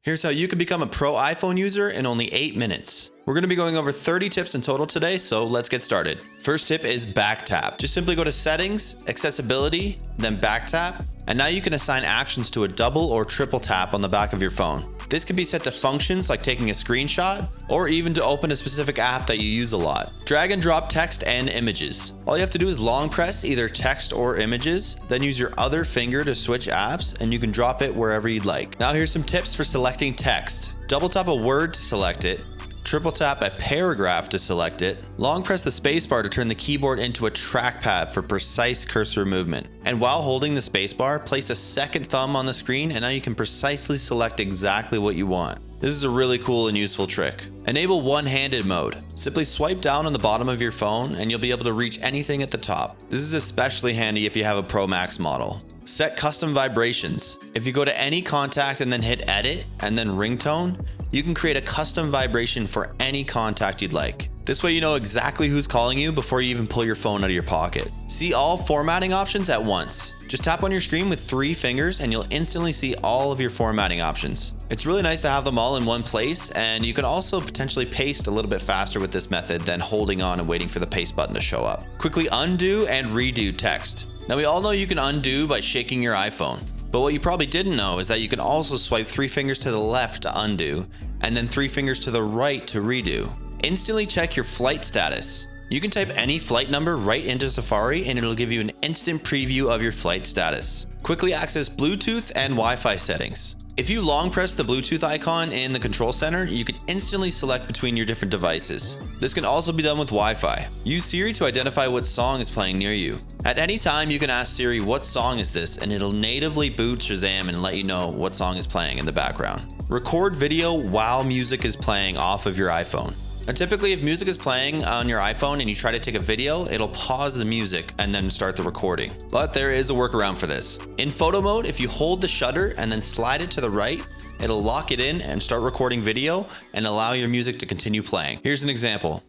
Here's how you can become a pro iPhone user in only 8 minutes. We're going to be going over 30 tips in total today, so let's get started. First tip is back tap. Just simply go to Settings, Accessibility, then back tap, and now you can assign actions to a double or triple tap on the back of your phone. This can be set to functions like taking a screenshot, or even to open a specific app that you use a lot. Drag and drop text and images. All you have to do is long press either text or images, then use your other finger to switch apps, and you can drop it wherever you'd like. Now here's some tips for selecting text. Double tap a word to select it. Triple tap a paragraph to select it. Long press the spacebar to turn the keyboard into a trackpad for precise cursor movement. And while holding the spacebar, place a second thumb on the screen and now you can precisely select exactly what you want. This is a really cool and useful trick. Enable one-handed mode. Simply swipe down on the bottom of your phone and you'll be able to reach anything at the top. This is especially handy if you have a Pro Max model. Set custom vibrations. If you go to any contact and then hit edit and then ringtone, you can create a custom vibration for any contact you'd like. This way you know exactly who's calling you before you even pull your phone out of your pocket. See all formatting options at once. Just tap on your screen with 3 fingers and you'll instantly see all of your formatting options. It's really nice to have them all in one place, and you can also potentially paste a little bit faster with this method than holding on and waiting for the paste button to show up. Quickly undo and redo text. Now we all know you can undo by shaking your iPhone. But what you probably didn't know is that you can also swipe 3 fingers to the left to undo, and then 3 fingers to the right to redo. Instantly check your flight status. You can type any flight number right into Safari and it'll give you an instant preview of your flight status. Quickly access Bluetooth and Wi-Fi settings. If you long press the Bluetooth icon in the control center, you can instantly select between your different devices. This can also be done with Wi-Fi. Use Siri to identify what song is playing near you. At any time, you can ask Siri, "What song is this?" and it'll natively boot Shazam and let you know what song is playing in the background. Record video while music is playing off of your iPhone. Now typically if music is playing on your iPhone and you try to take a video, it'll pause the music and then start the recording. But there is a workaround for this. In photo mode, if you hold the shutter and then slide it to the right, it'll lock it in and start recording video and allow your music to continue playing. Here's an example.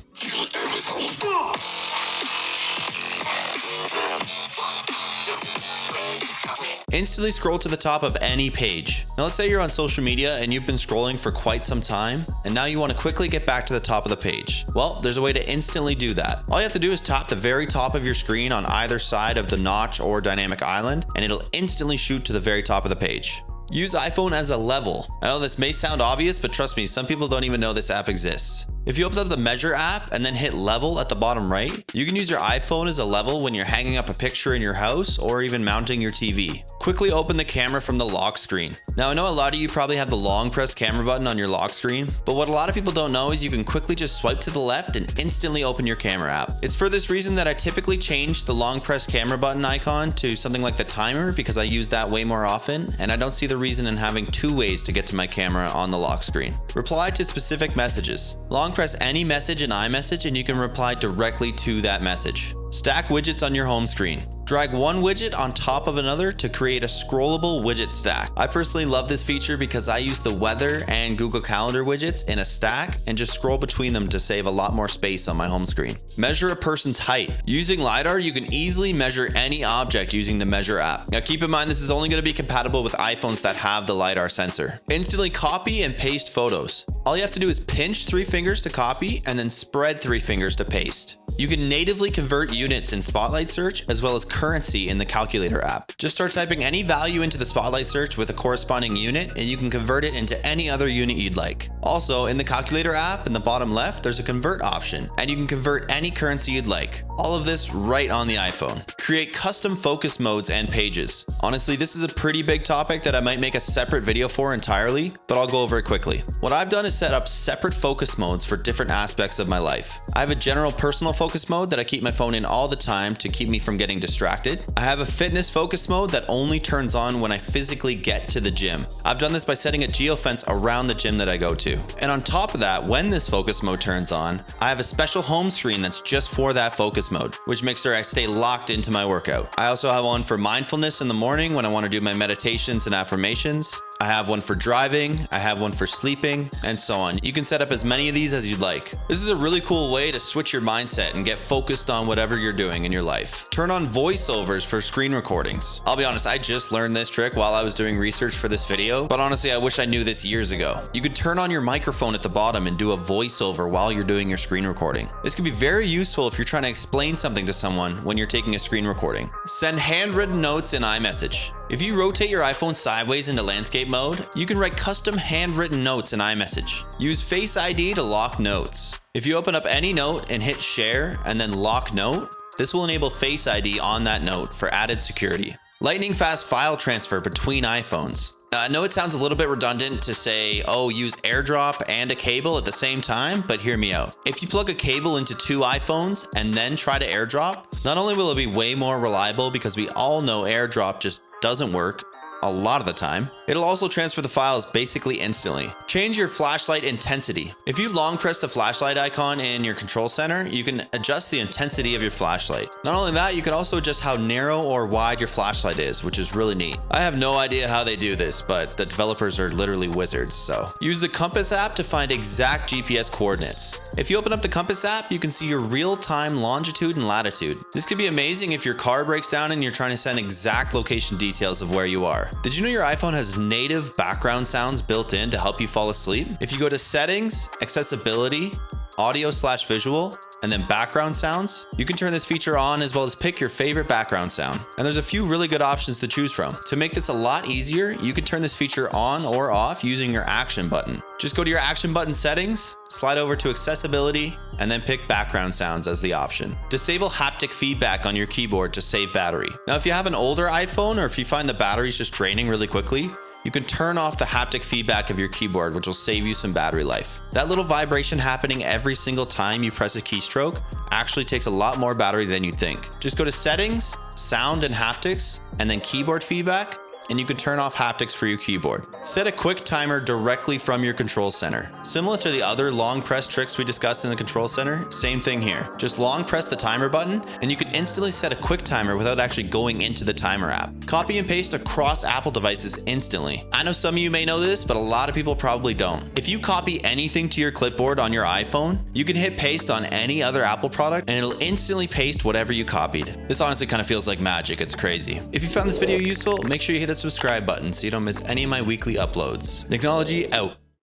Instantly scroll to the top of any page. Now let's say you're on social media and you've been scrolling for quite some time, and now you want to quickly get back to the top of the page. Well, there's a way to instantly do that. All you have to do is tap the very top of your screen on either side of the notch or dynamic island, and it'll instantly shoot to the very top of the page. Use iPhone as a level. I know this may sound obvious, but trust me, some people don't even know this app exists. If you open up the Measure app and then hit level at the bottom right, you can use your iPhone as a level when you're hanging up a picture in your house or even mounting your TV. Quickly open the camera from the lock screen. Now I know a lot of you probably have the long press camera button on your lock screen, but what a lot of people don't know is you can quickly just swipe to the left and instantly open your camera app. It's for this reason that I typically change the long press camera button icon to something like the timer because I use that way more often, and I don't see the reason in having 2 ways to get to my camera on the lock screen. Reply to specific messages. Long press any message in iMessage and you can reply directly to that message. Stack widgets on your home screen. Drag one widget on top of another to create a scrollable widget stack. I personally love this feature because I use the weather and Google Calendar widgets in a stack and just scroll between them to save a lot more space on my home screen. Measure a person's height. Using LiDAR, you can easily measure any object using the Measure app. Now keep in mind this is only going to be compatible with iPhones that have the LiDAR sensor. Instantly copy and paste photos. All you have to do is pinch 3 fingers to copy and then spread 3 fingers to paste. You can natively convert units in Spotlight Search as well as currency in the Calculator app. Just start typing any value into the Spotlight Search with a corresponding unit and you can convert it into any other unit you'd like. Also, in the Calculator app in the bottom left, there's a convert option and you can convert any currency you'd like. All of this right on the iPhone. Create custom focus modes and pages. Honestly, this is a pretty big topic that I might make a separate video for entirely, but I'll go over it quickly. What I've done is set up separate focus modes for different aspects of my life. I have a general personal focus mode that I keep my phone in all the time to keep me from getting distracted. I have a fitness focus mode that only turns on when I physically get to the gym. I've done this by setting a geofence around the gym that I go to. And on top of that, when this focus mode turns on, I have a special home screen that's just for that focus mode, which makes sure I stay locked into my workout. I also have one for mindfulness in the morning when I want to do my meditations and affirmations. I have one for driving, I have one for sleeping, and so on. You can set up as many of these as you'd like. This is a really cool way to switch your mindset and get focused on whatever you're doing in your life. Turn on voiceovers for screen recordings. I'll be honest, I just learned this trick while I was doing research for this video, but honestly, I wish I knew this years ago. You could turn on your microphone at the bottom and do a voiceover while you're doing your screen recording. This can be very useful if you're trying to explain something to someone when you're taking a screen recording. Send handwritten notes in iMessage. If you rotate your iPhone sideways into landscape mode, you can write custom handwritten notes in iMessage. Use Face ID to lock notes. If you open up any note and hit share and then lock note, this will enable Face ID on that note for added security. Lightning fast file transfer between iPhones. I know it sounds a little bit redundant to say, oh, use AirDrop and a cable at the same time, but hear me out. If you plug a cable into 2 iPhones and then try to AirDrop, not only will it be way more reliable because we all know AirDrop just doesn't work a lot of the time, it'll also transfer the files basically instantly. Change your flashlight intensity. If you long press the flashlight icon in your control center, you can adjust the intensity of your flashlight. Not only that, you can also adjust how narrow or wide your flashlight is, which is really neat. I have no idea how they do this, but the developers are literally wizards, so. Use the Compass app to find exact GPS coordinates. If you open up the Compass app, you can see your real-time longitude and latitude. This could be amazing if your car breaks down and you're trying to send exact location details of where you are. Did you know your iPhone has native background sounds built in to help you fall asleep? If you go to settings, accessibility, audio/visual, and then background sounds, you can turn this feature on as well as pick your favorite background sound. And there's a few really good options to choose from. To make this a lot easier, you can turn this feature on or off using your action button. Just go to your action button settings, slide over to accessibility, and then pick background sounds as the option. Disable haptic feedback on your keyboard to save battery. Now, if you have an older iPhone or if you find the battery's just draining really quickly, you can turn off the haptic feedback of your keyboard, which will save you some battery life. That little vibration happening every single time you press a keystroke actually takes a lot more battery than you think. Just go to settings, sound and haptics, and then keyboard feedback, and you can turn off haptics for your keyboard. Set a quick timer directly from your control center. Similar to the other long press tricks we discussed in the control center, same thing here. Just long press the timer button and you can instantly set a quick timer without actually going into the timer app. Copy and paste across Apple devices instantly. I know some of you may know this, but a lot of people probably don't. If you copy anything to your clipboard on your iPhone, you can hit paste on any other Apple product and it'll instantly paste whatever you copied. This honestly kind of feels like magic. It's crazy. If you found this video useful, make sure you hit the subscribe button so you don't miss any of my weekly uploads. Technology out.